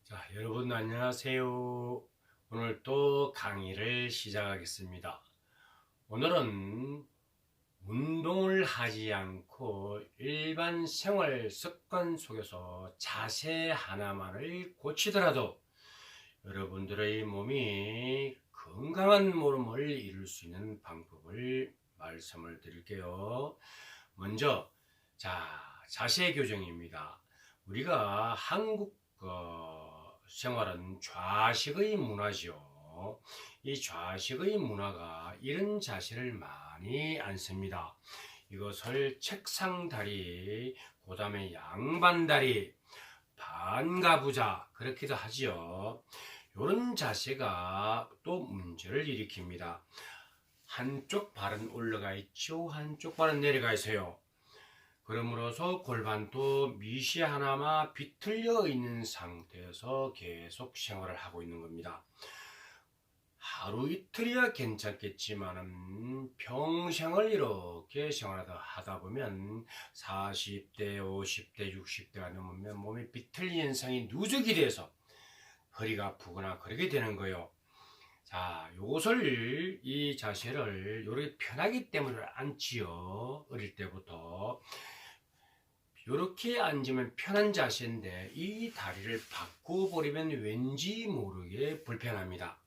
자, 여러분 안녕하세요. 오늘 또 강의를 시작하겠습니다. 오늘은 운동을 하지 않고 일반 생활 습관 속에서 자세 하나만을 고치더라도 여러분들의 몸이 건강한 몸을 이룰 수 있는 방법을 말씀을 드릴게요. 먼저 자세 교정입니다. 우리가 한국 생활은 좌식의 문화죠. 이 좌식의 문화가 이런 자세를 많이 안 씁니다. 이것을 책상다리, 그 다음에 양반다리, 반가부좌 그렇게도 하지요. 이런 자세가 또 문제를 일으킵니다. 한쪽 발은 올라가 있죠. 한쪽 발은 내려가 있어요. 그러므로서 골반도 미시 하나마 비틀려 있는 상태에서 계속 생활을 하고 있는 겁니다. 하루 이틀이야 괜찮겠지만은 평생을 이렇게 생활하다 보면 40대, 50대, 60대가 넘으면 몸이 비틀린 현상이 누적이 돼서 허리가 아프거나 그렇게 되는 거예요. 자, 요것을 이 자세를 이렇게 편하기 때문에 앉지요. 어릴 때부터. 이렇게 앉으면 편한 자세인데 이 다리를 바꿔버리면 왠지 모르게 불편합니다.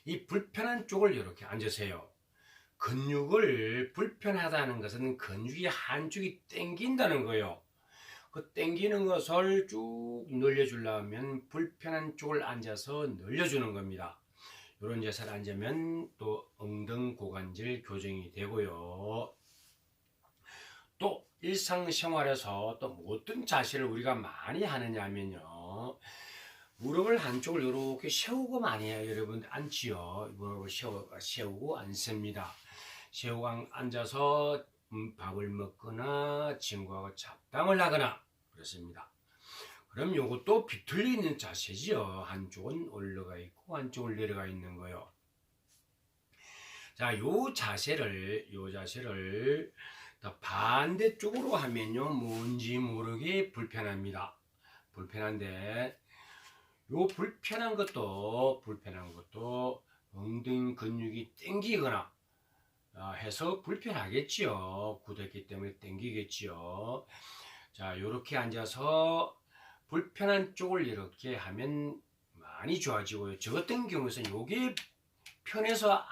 이 불편한 쪽을 이렇게 앉으세요. 근육을 불편하다는 것은 근육이 한쪽이 땡긴다는 거예요. 그 땡기는 것을 쭉 늘려주려면 불편한 쪽을 앉아서 늘려주는 겁니다. 이런 자세를 앉으면 또 엉덩고관절 교정이 되고요. 또 일상생활에서 또 어떤 자세를 우리가 많이 하느냐 하면요, 무릎을 한쪽을 이렇게 세우고 많이 해요. 여러분 앉지요. 무릎을 세우고 앉습니다. 세우고 앉아서 밥을 먹거나 친구하고 잡담을 하거나 그렇습니다. 그럼 이것도 비틀려 있는 자세지요. 한쪽은 올라가 있고 한쪽은 내려가 있는 거요. 자, 요 자세를 반대쪽으로 하면요, 뭔지 모르게 불편합니다. 불편한데, 요 불편한 것도 엉덩이 근육이 땡기거나 해서 불편하겠지요. 굳었기 때문에 땡기겠지요. 자, 요렇게 앉아서 불편한 쪽을 이렇게 하면 많이 좋아지고요. 저 같은 경우에는 요게 편해서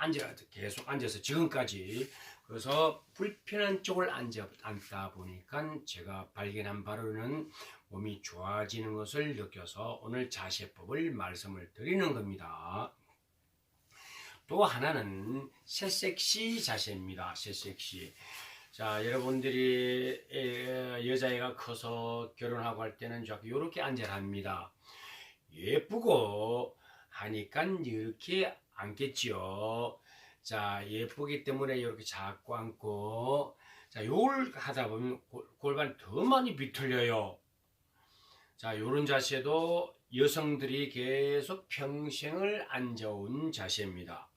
계속 앉아서 지금까지, 그래서 불편한 쪽을 앉다 보니까 제가 발견한 바로는 몸이 좋아지는 것을 느껴서 오늘 자세법을 말씀을 드리는 겁니다. 또 하나는 새섹시 자세입니다. 새섹시. 자, 여러분들이 여자애가 커서 결혼하고 할 때는 이렇게 앉아야 합니다. 예쁘고 하니까 이렇게 앉겠지요. 자, 예쁘기 때문에 이렇게 자꾸 앉고, 자, 요걸 하다 보면 골반이 더 많이 비틀려요. 자, 요런 자세도 여성들이 계속 평생을 앉아온 자세입니다.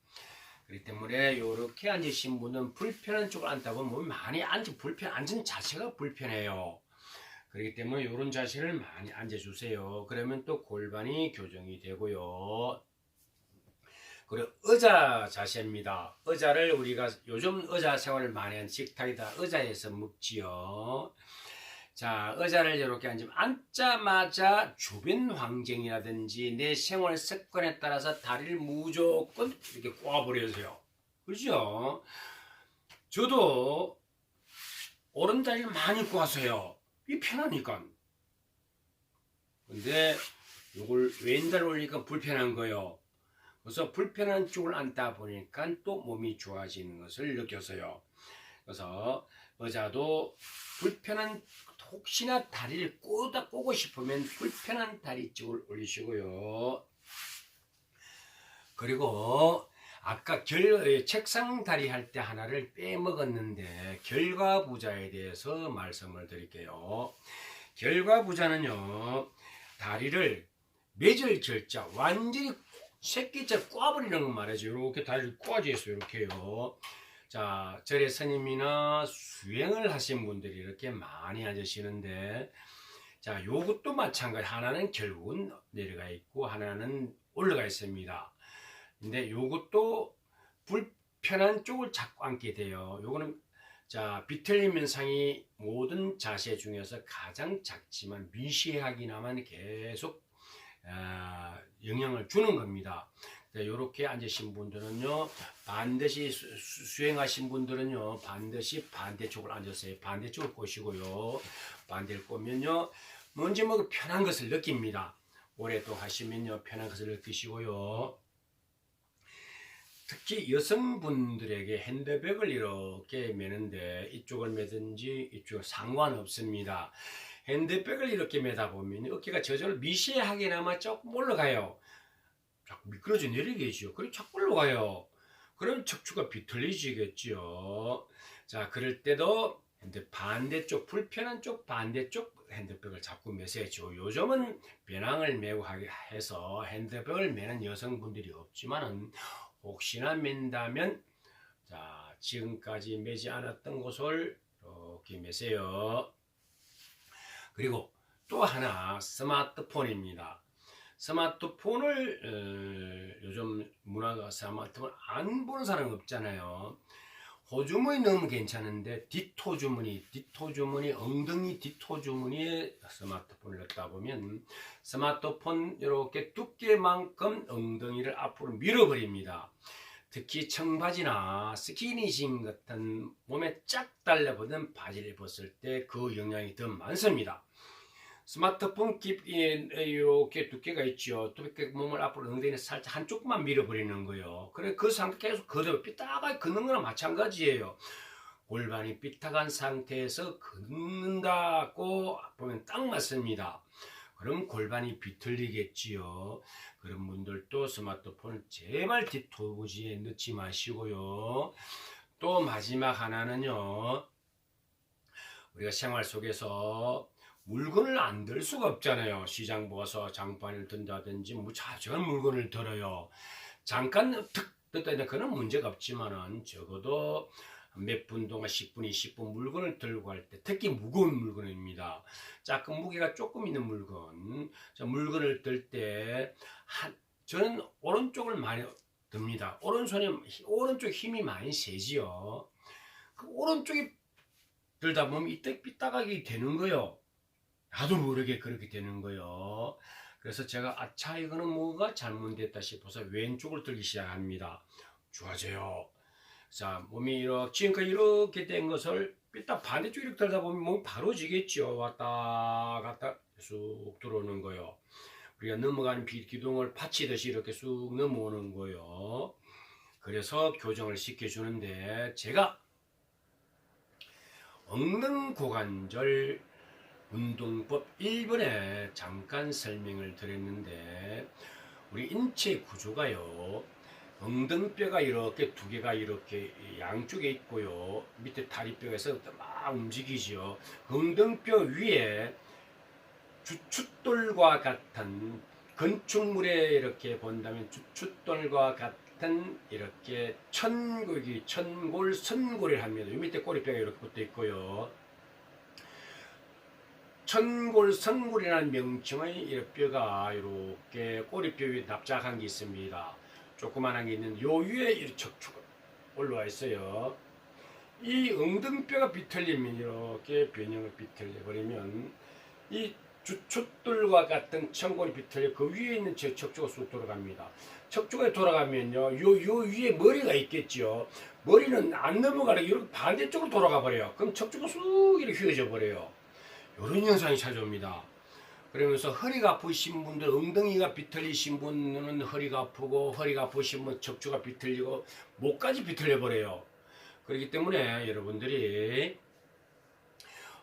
그렇기 때문에 이렇게 앉으신 분은 불편한 쪽을 앉다 보면 몸이 많이 앉은 자세가 불편해요. 그렇기 때문에 이런 자세를 많이 앉아주세요. 그러면 또 골반이 교정이 되고요. 그리고 의자 자세입니다. 의자를 우리가 요즘 의자 생활을 많이 하는 식탁이다 의자에서 먹지요. 자, 의자를 이렇게 앉으면 앉자마자 주변 환경이라든지 내 생활 습관에 따라서 다리를 무조건 이렇게 꼬아버려서요. 그렇죠? 저도 오른다리를 많이 꼬아서요. 이 편하니까. 근데 이걸 왼다리 올리니까 불편한 거예요. 그래서 불편한 쪽을 앉다 보니까 또 몸이 좋아지는 것을 느껴서요. 그래서 의자도 혹시나 다리를 꼬고 싶으면 불편한 다리 쪽을 올리시고요. 그리고 아까 책상 다리 할 때 하나를 빼먹었는데 결과부자에 대해서 말씀을 드릴게요. 결과부자는요, 다리를 매절 절자 완전히 새끼자 꼬아버리는 거 말이죠. 이렇게 다리를 꼬아줘서 이렇게요. 자, 절의 스님이나 수행을 하신 분들이 이렇게 많이 앉으시는데, 자, 요것도 마찬가지. 하나는 결국은 내려가 있고 하나는 올라가 있습니다. 근데 요것도 불편한 쪽을 잡고 앉게 돼요. 요거는 자, 비틀림 현상이 모든 자세 중에서 가장 작지만 미세하기나만 계속 영향을 주는 겁니다. 이렇게 앉으신 분들은요, 반드시 수행하신 분들은요, 반드시 반대쪽을 앉으세요. 반대쪽을 꼬시고요. 반대를 꼬면요, 뭔지 뭐 편한 것을 느낍니다. 오랫동안 하시면요, 편한 것을 느끼시고요. 특히 여성분들에게 핸드백을 이렇게 매는데 이쪽을 매든지 이쪽은 상관없습니다. 핸드백을 이렇게 매다 보면 어깨가 저절로 미세하게나마 조금 올라가요. 자꾸 미끄러져 내리겠죠. 그리고 자꾸 올라가요. 그럼 척추가 비틀리지겠죠. 자, 그럴 때도 반대쪽, 불편한 쪽 반대쪽 핸드백을 자꾸 매세죠. 요즘은 배낭을 메고 해서 핸드백을 매는 여성분들이 없지만은 혹시나 맨다면 자, 지금까지 매지 않았던 곳을 이렇게 매세요. 그리고 또 하나 스마트폰입니다. 스마트폰을 요즘 문화가 스마트폰 안 보는 사람 없잖아요. 호주머니 넣으면 괜찮은데 뒷호주머니 엉덩이 뒷호주머니에 스마트폰을 넣다 보면 스마트폰 이렇게 두께만큼 엉덩이를 앞으로 밀어버립니다. 특히 청바지나 스키니진 같은 몸에 쫙 달라붙는 바지를 입었을 때 그 영향이 더 많습니다. 스마트폰 이렇게 두께가 있죠. 두께 몸을 앞으로 엉덩이를 살짝 한쪽만 밀어버리는 거예요. 그래 그 상태 계속 그대로 삐딱하게 걷는 거나 마찬가지예요. 골반이 삐딱한 상태에서 걷는다고 보면 딱 맞습니다. 그럼 골반이 비틀리겠지요. 그런 분들도 스마트폰을 제발 뒷토부지에 넣지 마시고요. 또 마지막 하나는요. 우리가 생활 속에서 물건을 안 들 수가 없잖아요. 시장 모아서 장바구니를 든다든지 무자적한 물건을 들어요. 잠깐 툭 뜯다 그런 문제가 없지만은 적어도 몇 분 동안 10분, 20분 물건을 들고 갈 때 특히 무거운 물건입니다. 작은 무게가 조금 있는 물건, 물건을 들 때 저는 오른쪽을 많이 듭니다. 오른쪽 힘이 많이 세지요. 그 오른쪽이 들다 보면 이때 삐딱하게 되는 거예요. 나도 모르게 그렇게 되는 거예요. 그래서 제가 아차 이거는 뭐가 잘못됐다 싶어서 왼쪽을 들기 시작합니다. 좋아져요. 자, 몸이 이렇게 지금까지 이렇게 된 것을 삐딱 반대쪽 이렇게 들다 보면 몸이 바로 지겠죠. 왔다 갔다 쑥 들어오는 거예요. 우리가 넘어가는 기둥을 받치듯이 이렇게 쑥 넘어오는 거예요. 그래서 교정을 시켜주는데 제가 엉덩고관절 운동법 1번에 잠깐 설명을 드렸는데 우리 인체 구조가요. 엉덩뼈가 이렇게 두 개가 이렇게 양쪽에 있고요. 밑에 다리뼈에서 막 움직이죠. 엉덩뼈 위에 주춧돌과 같은 건축물에 이렇게 본다면 주춧돌과 같은 이렇게 천골, 선골을 합니다. 이 밑에 꼬리뼈가 이렇게 붙어 있고요. 천골, 선골이라는 명칭의 뼈가 이렇게 꼬리뼈 위에 납작한 게 있습니다. 조그만한 게 있는 요 위에 이렇게 척추가 올라와 있어요. 이 엉덩뼈가 비틀리면 이렇게 변형을 비틀려 버리면 이 주춧돌과 같은 천골이 비틀려 그 위에 있는 척추가 쑥 돌아갑니다. 척추가 돌아가면요, 요 위에 머리가 있겠죠. 머리는 안 넘어가려 이렇게 반대쪽으로 돌아가 버려요. 그럼 척추가 쑥 이렇게 휘어져 버려요. 이런 현상이 찾아옵니다. 그러면서 허리가 아프신 분들, 엉덩이가 비틀리신 분은 허리가 아프고, 허리가 아프신 분 척추가 비틀리고, 목까지 비틀려 버려요. 그렇기 때문에 여러분들이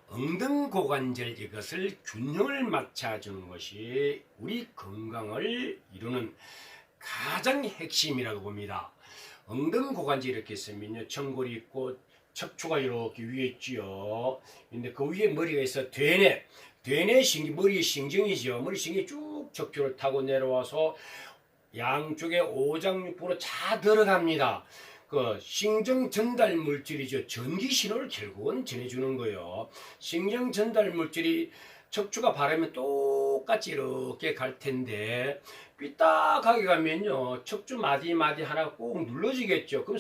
엉덩고관절 이것을 균형을 맞춰주는 것이 우리 건강을 이루는 가장 핵심이라고 봅니다. 엉덩고관절 이렇게 있으면요, 천골이 있고 척추가 이렇게 위에 있지요. 근데 그 위에 머리가 있어 되뇌 머리의 신경이죠. 머리 신경이 쭉 척추를 타고 내려와서 양쪽에 오장육부로 다 들어갑니다. 그 신경 전달 물질이죠. 전기 신호를 결국은 전해주는 거예요. 신경 전달 물질이 척추가 바르면 똑같이 이렇게 갈 텐데 삐딱하게 가면요 척추 마디 하나 꼭 눌러지겠죠. 그럼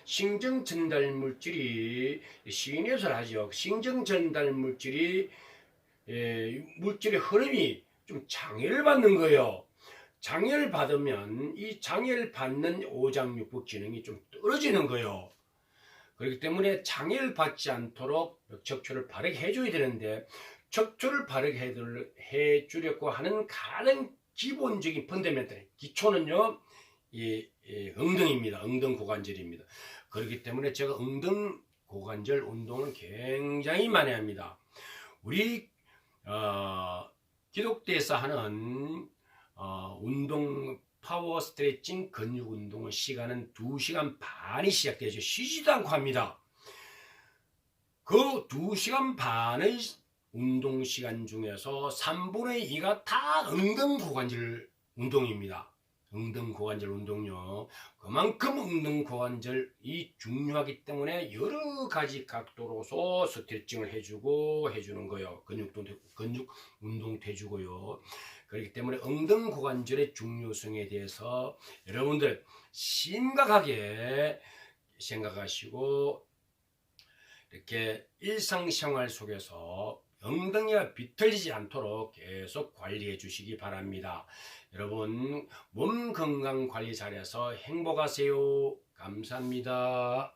신경 전달 물질이 신경을 하죠. 신경 전달 물질이 물질의 흐름이 좀 장애를 받는 거예요. 장애를 받으면 이 장애를 받는 오장육부 기능이 좀 떨어지는 거예요. 그렇기 때문에 장애를 받지 않도록 척추를 바르게 해줘야 되는데 척추를 바르게 해주려고 하는 가장 기본적인 펀더멘탈 기초는요 이 엉덩이입니다. 엉덩 고관절입니다. 그렇기 때문에 제가 엉덩 고관절 운동을 굉장히 많이 합니다. 우리 기독교에서 하는 운동 파워 스트레칭 근육 운동의 시간은 2시간 반이 시작되죠. 쉬지도 않고 합니다. 그 2시간 반의 운동 시간 중에서 3분의 2가 다 엉덩 고관절 운동입니다. 엉덩 고관절 운동요. 그만큼 엉덩 고관절이 중요하기 때문에 여러 가지 각도로서 스트레칭을 해주는 거예요. 근육 운동도 해주고요. 그렇기 때문에 엉덩 고관절의 중요성에 대해서 여러분들 심각하게 생각하시고 이렇게 일상생활 속에서 엉덩이가 비틀리지 않도록 계속 관리해 주시기 바랍니다. 여러분 몸 건강 관리 잘해서 행복하세요. 감사합니다.